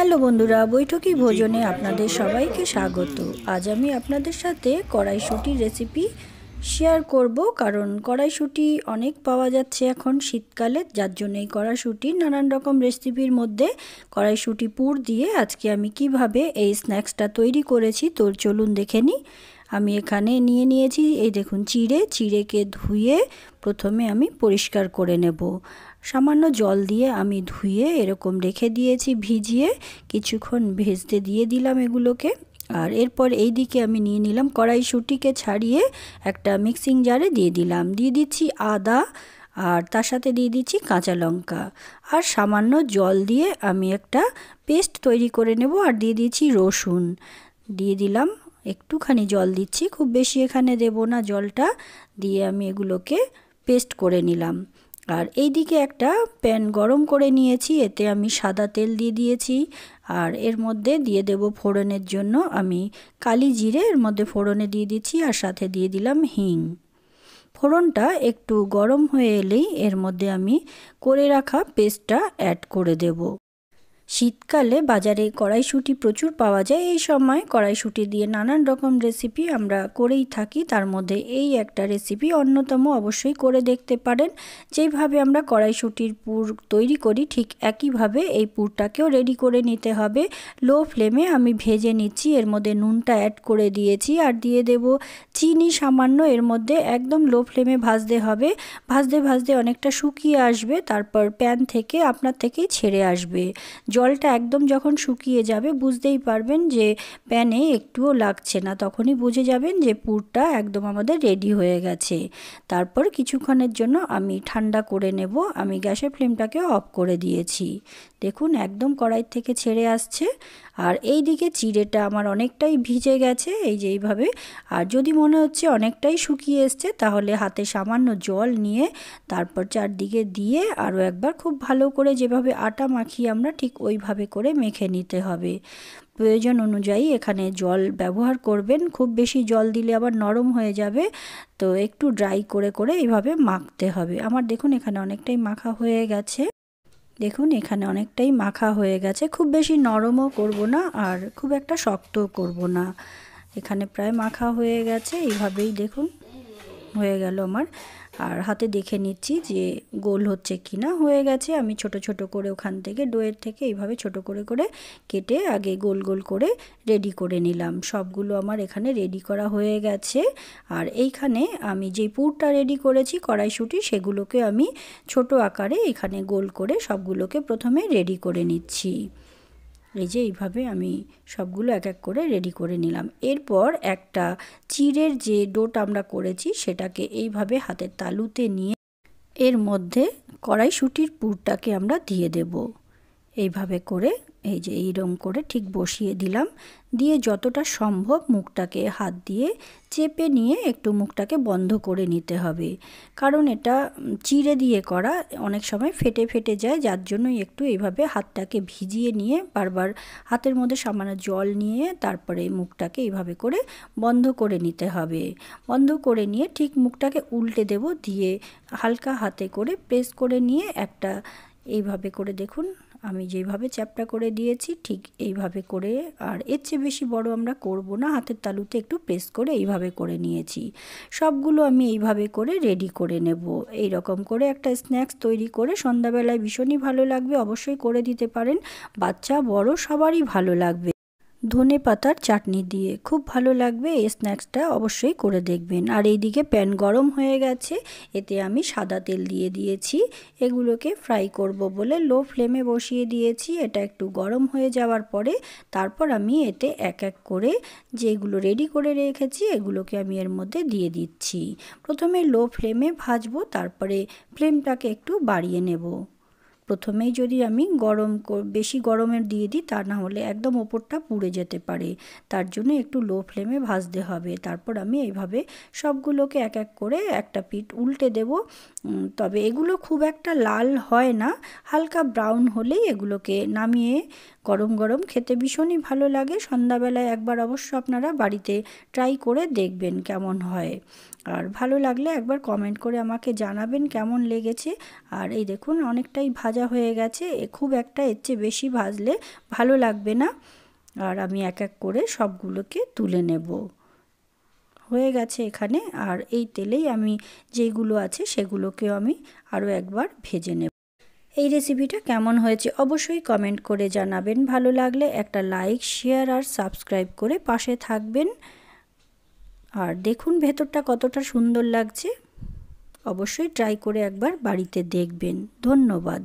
Hello বন্ধুরা, বৈঠকি ভোজনে আপনাদের সবাইকে স্বাগত। আজ আমি আপনাদের সাথে কড়াইশুঁটির রেসিপি শেয়ার করব, কারণ কড়াইশুঁটি অনেক পাওয়া যাচ্ছে এখন শীতকালে, যার জন্য এই কড়াইশুঁটির নানান রকম রেসিপির মধ্যে কড়াইশুঁটি পুর দিয়ে আজকে আমি কিভাবে এই স্ন্যাক্সটা তৈরি করেছি তো চলুন দেখে নিই। আমি এখানে নিয়েছি, এই দেখুন, চিড়েকে ধুয়ে প্রথমে আমি পরিষ্কার করে নেব। সামান্য জল দিয়ে আমি ধুয়ে এরকম রেখে দিয়েছি ভিজিয়ে, কিছুক্ষণ ভেজতে দিয়ে দিলাম এগুলোকে। আর এরপর এই দিকে আমি নিয়ে নিলাম কড়াইশুঁটিকে ছাড়িয়ে একটা মিক্সিং জারে দিয়ে দিচ্ছি আদা, আর তার সাথে দিয়ে দিচ্ছি কাঁচা লঙ্কা, আর সামান্য জল দিয়ে আমি একটা পেস্ট তৈরি করে নেব। আর দিয়ে দিচ্ছি রসুন, দিয়ে দিলাম একটুখানি জল দিচ্ছি, খুব বেশি এখানে দেব না জলটা, দিয়ে আমি এগুলোকে পেস্ট করে নিলাম। আর এই দিকে একটা প্যান গরম করে নিয়েছি, এতে আমি সাদা তেল দিয়ে দিয়েছি। আর এর মধ্যে দিয়ে দেব ফোড়নের জন্য আমি কালি জিরে, এর মধ্যে ফোড়নে দিয়ে দিচ্ছি, আর সাথে দিয়ে দিলাম হিং। ফোড়নটা একটু গরম হয়ে এলেই এর মধ্যে আমি করে রাখা পেস্টটা অ্যাড করে দেব। শীতকালে বাজারে কড়াইশুঁটি প্রচুর পাওয়া যায়, এই সময় কড়াইশুঁটি দিয়ে নানান রকম রেসিপি আমরা করেই থাকি, তার মধ্যে এই একটা রেসিপি অন্যতম, অবশ্যই করে দেখতে পারেন। যেইভাবে আমরা কড়াইশুঁটির পুর তৈরি করি ঠিক একইভাবে এই পুরটাকেও রেডি করে নিতে হবে। লো ফ্লেমে আমি ভেজে নিচ্ছি, এর মধ্যে নুনটা অ্যাড করে দিয়েছি, আর দিয়ে দেব চিনি সামান্য, এর মধ্যে একদম লো ফ্লেমে ভাজতে হবে। ভাজতে অনেকটা শুকিয়ে আসবে, তারপর প্যান থেকে আপনার থেকেই ছেড়ে আসবে। জলটা একদম যখন শুকিয়ে যাবে বুঝতেই পারবেন যে প্যানে একটুও লাগছে না, তখনই বুঝে যাবেন যে পুরটা একদম আমাদের রেডি হয়ে গেছে। তারপর কিছুক্ষণের জন্য আমি ঠান্ডা করে নেব। আমি গ্যাসের ফ্লেমটাকে অফ করে দিয়েছি, দেখুন একদম কড়াই থেকে ছেড়ে আসছে। আর এই দিকে চিড়েটা আমার অনেকটাই ভিজে গেছে, এই যে এইভাবে। আর যদি মনে হচ্ছে অনেকটাই শুকিয়ে এসছে, তাহলে হাতে সামান্য জল নিয়ে তারপর চারদিকে দিয়ে আরও একবার খুব ভালো করে, যেভাবে আটা মাখি আমরা ঠিক ওইভাবে করে মেখে নিতে হবে। প্রয়োজন অনুযায়ী এখানে জল ব্যবহার করবেন, খুব বেশি জল দিলে আবার নরম হয়ে যাবে, তো একটু ড্রাই করে এইভাবে মাখতে হবে। আমার দেখুন এখানে অনেকটাই মাখা হয়ে গেছে, খুব বেশি নরমও করব না, আর খুব একটা শক্তও করব না। এখানে প্রায় মাখা হয়ে গেছে, এইভাবেই দেখুন হয়ে গেল আমার। আর হাতে দেখে নিচ্ছি যে গোল হচ্ছে কি না, হয়ে গেছে। আমি ছোট ছোট করে ওখান থেকে ডোয়ের থেকে এইভাবে ছোট করে কেটে আগে গোল গোল করে রেডি করে নিলাম। সবগুলো আমার এখানে রেডি করা হয়ে গেছে। আর এইখানে আমি যেই পুরটা রেডি করেছি কড়াইশুঁটি, সেগুলোকে আমি ছোট আকারে এখানে গোল করে সবগুলোকে প্রথমে রেডি করে নিচ্ছি। এই যে এইভাবে আমি সবগুলো এক এক করে রেডি করে নিলাম। এরপর একটা চিড়ের যে ডোটা আমরা করেছি সেটাকে এইভাবে হাতের তালুতে নিয়ে এর মধ্যে কড়াইশুঁটির পুরটাকে আমরা দিয়ে দেব। এইভাবে করে এই যে এইরকম করে ঠিক বসিয়ে দিলাম, দিয়ে যতটা সম্ভব মুখটাকে হাত দিয়ে চেপে নিয়ে একটু মুখটাকে বন্ধ করে নিতে হবে, কারণ এটা চিড়ে দিয়ে করা, অনেক সময় ফেটে যায়, যার জন্যই একটু এইভাবে হাতটাকে ভিজিয়ে নিয়ে বারবার হাতের মধ্যে সামান্য জল নিয়ে তারপরে মুখটাকে এইভাবে করে বন্ধ করে নিতে হবে। বন্ধ করে নিয়ে ঠিক মুখটাকে উল্টে দেব, দিয়ে হালকা হাতে করে প্রেস করে নিয়ে একটা এইভাবে করে, দেখুন আমি যেইভাবে চ্যাপটা করে দিয়েছি ঠিক এইভাবে করে, আর এর চেয়ে বেশি বড় আমরা করব না, হাতের তালুতে একটু প্রেস করে এইভাবে করে নিয়েছি। সবগুলো আমি এইভাবে করে রেডি করে নেব। এই রকম করে একটা স্ন্যাক্স তৈরি করে সন্ধ্যাবেলায় ভীষণই ভালো লাগবে, অবশ্যই করে দিতে পারেন, বাচ্চা বড় সবারই ভালো লাগবে। ধনে পাতার চাটনি দিয়ে খুব ভালো লাগবে, এই স্ন্যাক্সটা অবশ্যই করে দেখবেন। আর এইদিকে প্যান গরম হয়ে গেছে, এতে আমি সাদা তেল দিয়ে দিয়েছি। এগুলোকে ফ্রাই করব বলে লো ফ্লেমে বসিয়ে দিয়েছি। এটা একটু গরম হয়ে যাওয়ার পরে তারপর আমি এতে এক এক করে যেগুলো রেডি করে রেখেছি এগুলোকে আমি এর মধ্যে দিয়ে দিচ্ছি। প্রথমে লো ফ্লেমে ভাজবো, তারপরে ফ্লেমটাকে একটু বাড়িয়ে নেব। প্রথমেই যদি আমি বেশি গরমের দিয়ে দিই, তা না হলে একদম ওপরটা পুড়ে যেতে পারে, তার জন্য একটু লো ফ্লেমে ভাজতে হবে। তারপর আমি এইভাবে সবগুলোকে এক এক করে একটা পিঠ উল্টে দেব। তবে এগুলো খুব একটা লাল হয় না, হালকা ব্রাউন হলেই এগুলোকে নামিয়ে গরম গরম খেতে ভীষণই ভালো লাগে। সন্ধ্যাবেলায় একবার অবশ্য আপনারা বাড়িতে ট্রাই করে দেখবেন কেমন হয়। আর ভালো লাগলে একবার কমেন্ট করে আমাকে জানাবেন কেমন লেগেছে। আর এই দেখুন অনেকটাই ভাজা হয়ে গেছে, খুব একটা এর চেয়ে বেশি ভাজলে ভালো লাগবে না। আর আমি এক এক করে সবগুলোকে তুলে নেব। হয়ে গেছে এখানে। আর এই তেলেই আমি যেইগুলো আছে সেগুলোকেও আমি আরও একবার ভেজে নেব। এই রেসিপিটা কেমন হয়েছে অবশ্যই কমেন্ট করে জানাবেন। ভালো লাগলে একটা লাইক, শেয়ার আর সাবস্ক্রাইব করে পাশে থাকবেন। আর দেখুন ভেতরটা কতটা সুন্দর লাগছে। অবশ্যই ট্রাই করে একবার বাড়িতে দেখবেন। ধন্যবাদ।